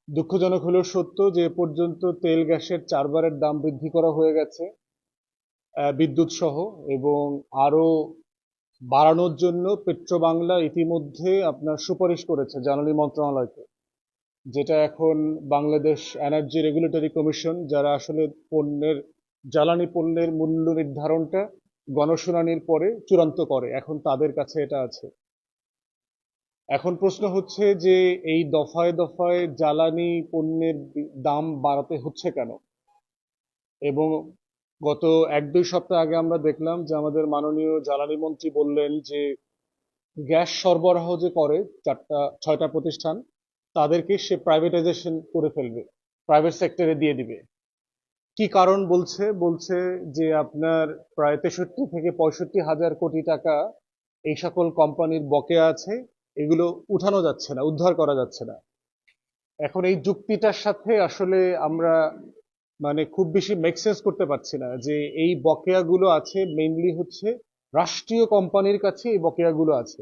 দুঃখজনক হলেও সত্য যে এ পর্যন্ত তেল গ্যাসের 4বারের দাম বৃদ্ধি করা হয়ে গেছে, বিদ্যুৎ সহ, এবং আরো বাড়ানোর জন্য পেট্রোবাংলা ইতিমধ্যে আপনার সুপারিশ করেছে জ্বালানি মন্ত্রণালয়কে, যেটা এখন বাংলাদেশ এনার্জি রেগুলেটরি কমিশন, যারা আসলে জ্বালানি পণ্যের মূল্য নির্ধারণটা গণশুনানির পরে চূড়ান্ত করে, এখন তাদের কাছে এটা আছে। এখন প্রশ্ন হচ্ছে যে এই দফায় দফায় জ্বালানি পণ্যের দাম বাড়াতে হচ্ছে কেন? এবং গত 1-2 সপ্তাহ আগে আমরা দেখলাম যে আমাদের মাননীয় জ্বালানি মন্ত্রী বললেন যে গ্যাস সরবরাহ যে করে 4টা-6টা প্রতিষ্ঠান, তাদেরকে সে প্রাইভেটাইজেশন করে ফেলবে, প্রাইভেট সেক্টরে দিয়ে দিবে। কি কারণ বলছে? বলছে যে আপনার প্রায় 63 থেকে 65 হাজার কোটি টাকা এই সকল কোম্পানির বকেয়া আছে, এগুলো উঠানো যাচ্ছে না, উদ্ধার করা যাচ্ছে না। এখন এই যুক্তিটার সাথে আসলে আমরা মানে খুব বেশি মেক সেন্স করতে পারছি না যে এই বকেয়াগুলো আছে মেইনলি হচ্ছে রাষ্ট্রীয় কোম্পানির কাছে, এই বকেয়াগুলো আছে।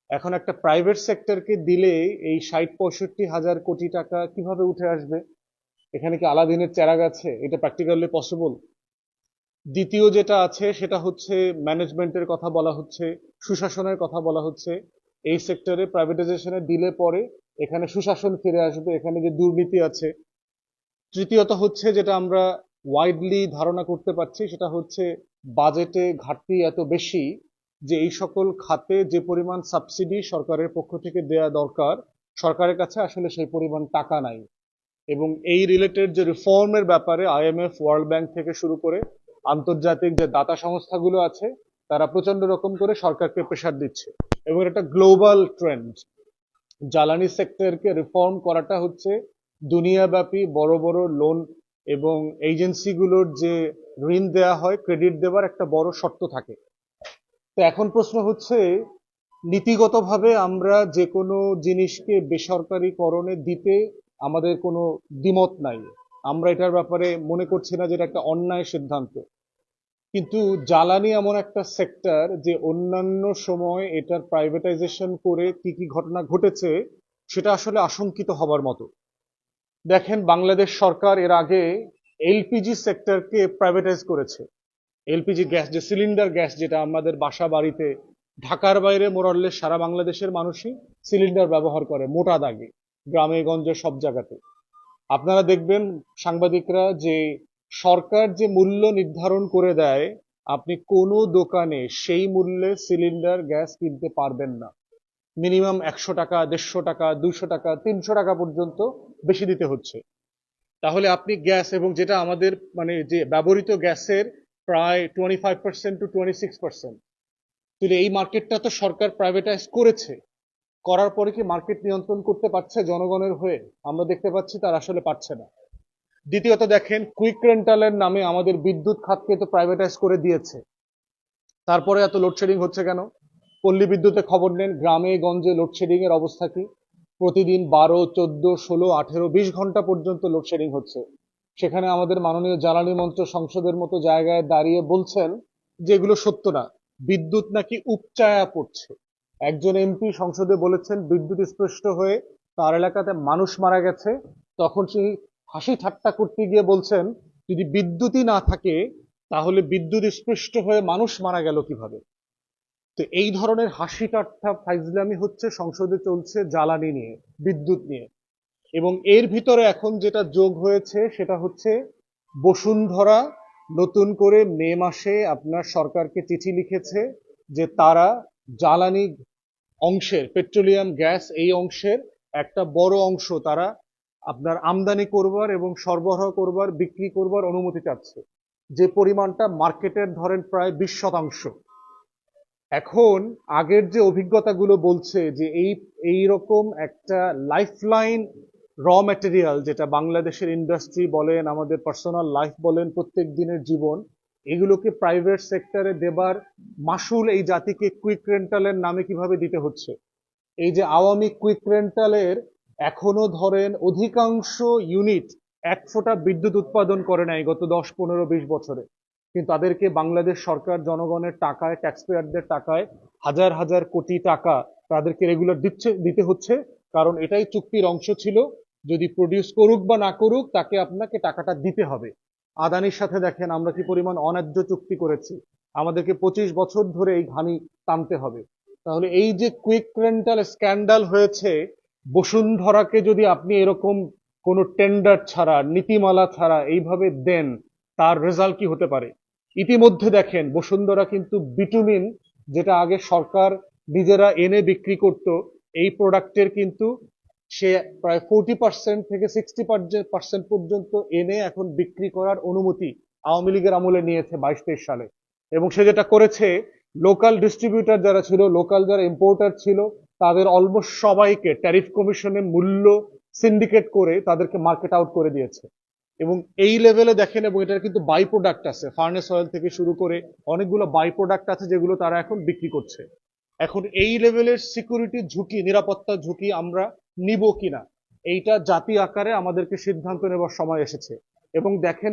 এখন একটা প্রাইভেট সেক্টরকে দিলে এই 60-65 হাজার কোটি টাকা কিভাবে উঠে আসবে? এখানে কি আলাদিনের চেরাগ আছে? এটা প্র্যাকটিক্যালি পসিবল? দ্বিতীয় যেটা আছে সেটা হচ্ছে ম্যানেজমেন্টের কথা বলা হচ্ছে, সুশাসনের কথা বলা হচ্ছে। এই সেক্টরে প্রাইভেটাইজেশনে দিলে পরে এখানে সুশাসন ফিরে আসবে, এখানে যে দুর্নীতি আছে। তৃতীয়ত হচ্ছে যেটা আমরা ওয়াইডলি ধারণা করতে পারছি, সেটা হচ্ছে বাজেটে ঘাটতি এত বেশি যে এই সকল খাতে যে পরিমাণ সাবসিডি সরকারের পক্ষ থেকে দেয়া দরকার, সরকারের কাছে আসলে সেই পরিমাণ টাকা নাই। এবং এই রিলেটেড যে রিফর্মের ব্যাপারে আইএমএফ, ওয়ার্ল্ড ব্যাংক থেকে শুরু করে আন্তর্জাতিক যে দাতা সংস্থাগুলো আছে, তারা প্রচন্ড রকম করে সরকারকে প্রেসার দিচ্ছে। এবং এটা গ্লোবাল ট্রেন্ড। জ্বালানি সেক্টরকে রিফর্ম করাটা হচ্ছে দুনিয়াব্যাপী বড় বড় লোন এবং এজেন্সিগুলোর যে ঋণ দেয়া হয়, ক্রেডিট দেওয়ার একটা বড় শর্ত থাকে। তো এখন প্রশ্ন হচ্ছে, নীতিগতভাবে আমরা যে কোনো জিনিসকে বেসরকারীকরণে দিতে আমাদের কোনো দ্বিমত নাই, আমরা এটার ব্যাপারে মনে করছি না যে এটা একটা অন্যায় সিদ্ধান্ত। কিন্তু জ্বালানি এমন একটা সেক্টর যে অন্যান্য সময় এটার প্রাইভেটাইজেশন করে কি কি ঘটনা ঘটেছে সেটা আসলে আশঙ্কিত হবার মতো। দেখেন, বাংলাদেশ সরকার এর আগে এলপিজি সেক্টরকে প্রাইভেটাইজ করেছে। এলপিজি গ্যাস, যে সিলিন্ডার গ্যাস, যেটা আমাদের বাসা বাড়িতে, ঢাকার বাইরে মোরাল্লেস সারা বাংলাদেশের মানুষই সিলিন্ডার ব্যবহার করে মোটা দাগে, গ্রামে গঞ্জে সব জায়গাতে। আপনারা দেখবেন সাংবাদিকরা যে সরকার যে মূল্য নির্ধারণ করে দেয়, আপনি কোনো দোকানে সেই মূল্যে সিলিন্ডার গ্যাস কিনতে পারবেন না। মিনিমাম 100 টাকা, 150 টাকা, 200 টাকা, 300 টাকা পর্যন্ত বেশি দিতে হচ্ছে। তাহলে আপনি গ্যাস, এবং যেটা আমাদের মানে যে ব্যবহৃত গ্যাসের প্রায় 25% to 26%, তাহলে এই মার্কেটটা তো সরকার প্রাইভেটাইজ করেছে। করার পরে কি মার্কেট নিয়ন্ত্রণ করতে পারছে জনগণের হয়ে? আমরা দেখতে পাচ্ছি তার আসলে পারছে না। দ্বিতীয়ত দেখেন, কুইক রেন্টালের নামে আমাদের বিদ্যুৎ খাতকে তো প্রাইভেটাইজ করে দিয়েছে, তারপরে এত লোডশেডিং হচ্ছে কেন? পল্লী বিদ্যুতে খবর নেন, গ্রামে গঞ্জে লোডশেডিং এর অবস্থা কি? প্রতিদিন 12, 14, 16, 18, 20 ঘন্টা পর্যন্ত লোডশেডিং হচ্ছে। সেখানে আমাদের মাননীয় জ্বালানি মন্ত্রী সংসদের মতো জায়গায় দাঁড়িয়ে বলছেন যে এগুলো সত্য না, বিদ্যুৎ নাকি উপচায়া পড়ছে। একজন এমপি সংসদে বলেছেন বিদ্যুৎ স্পৃষ্ট হয়ে তার এলাকাতে মানুষ মারা গেছে। তখন সেই হাসি ঠাট্টা করতে গিয়ে বলছেন, যদি বিদ্যুৎই না থাকে তাহলে বিদ্যুৎ স্পৃষ্ট হয়ে মানুষ মারা গেল কিভাবে? তো এই ধরনের হাসি ঠাট্টা ফাইজলামি হচ্ছে সংসদে চলছে জ্বালানি নিয়ে, বিদ্যুৎ নিয়ে। এবং এর ভিতরে এখন যেটা যোগ হয়েছে সেটা হচ্ছে বসুন্ধরা নতুন করে মে মাসে আপনার সরকারকে চিঠি লিখেছে যে তারা জ্বালানি অংশের, পেট্রোলিয়াম গ্যাস এই অংশের একটা বড় অংশ তারা আপনার আমদানি করবার এবং সরবরাহ করবার, বিক্রি করবার অনুমতি চাচ্ছে, যে পরিমাণটা মার্কেটের ধরেন প্রায় 20%। এখন আগের যে অভিজ্ঞতাগুলো বলছে যে এই রকম একটা লাইফলাইন র ম্যাটেরিয়াল, যেটা বাংলাদেশের ইন্ডাস্ট্রি বলেন, আমাদের পার্সোনাল লাইফ বলেন, প্রত্যেক দিনের জীবন, এগুলোকে প্রাইভেট সেক্টরে দেবার মাসুল এই জাতিকে কুইক রেন্টালের নামে কিভাবে দিতে হচ্ছে? এই যে আওয়ামী কুইক রেন্টালের এখনো ধরেন অধিকাংশ ইউনিট এক ফোঁটা বিদ্যুৎ উৎপাদন করে নাই গত 10, 15, 20 বছরে, কিন্তু তাদেরকে বাংলাদেশ সরকার জনগণের টাকায়, ট্যাক্স পেয়ারদের টাকায় হাজার হাজার কোটি টাকা তাদেরকে রেগুলার দিতে হচ্ছে, কারণ এটাই চুক্তির অংশ ছিল, যদি প্রডিউস করুক বা না করুক তাকে আপনাকে টাকাটা দিতে হবে। আদানির সাথে দেখেন আমরা কি পরিমাণ অন্যায্য চুক্তি করেছি, আমাদেরকে 25 বছর ধরে এই ঘানি টানতে হবে। তাহলে এই যে কুইক রেন্টাল স্ক্যান্ডাল হয়েছে, বসুন্ধরাকে যদি আপনি এরকম কোনো টেন্ডার ছাড়া, নীতিমালা ছাড়া এইভাবে দেন, তার রেজাল্ট কি হতে পারে? ইতিমধ্যে দেখেন বসুন্ধরা কিন্তু বিটুমিন, যেটা আগে সরকার নিজেরা এনে বিক্রি করত, এই প্রোডাক্টের কিন্তু সে প্রায় 40% থেকে 60% পর্যন্ত এনে এখন বিক্রি করার অনুমতি আওয়ামী লীগের আমলে নিয়েছে 22-23 সালে। এবং সে যেটা করেছে, লোকাল ডিস্ট্রিবিউটর যারা ছিল, লোকাল যারা ইম্পোর্টার ছিল, তাদের অলমোস্ট সবাইকে ট্যারিফ কমিশনে মূল্য সিন্ডিকেট করে তাদেরকে মার্কেট আউট করে দিয়েছে। এবং এই লেভেলে দেখেন, এবং এটার কিন্তু বাই প্রোডাক্ট আছে, ফার্নেস অয়েল থেকে শুরু করে অনেকগুলো বাই প্রোডাক্ট আছে যেগুলো তারা এখন বিক্রি করছে। এখন এই লেভেলের সিকিউরিটি ঝুঁকি, নিরাপত্তা ঝুঁকি আমরা নিব কিনা, এইটা জাতি আকারে আমাদেরকে সিদ্ধান্ত নেবার সময় এসেছে। এবং দেখেন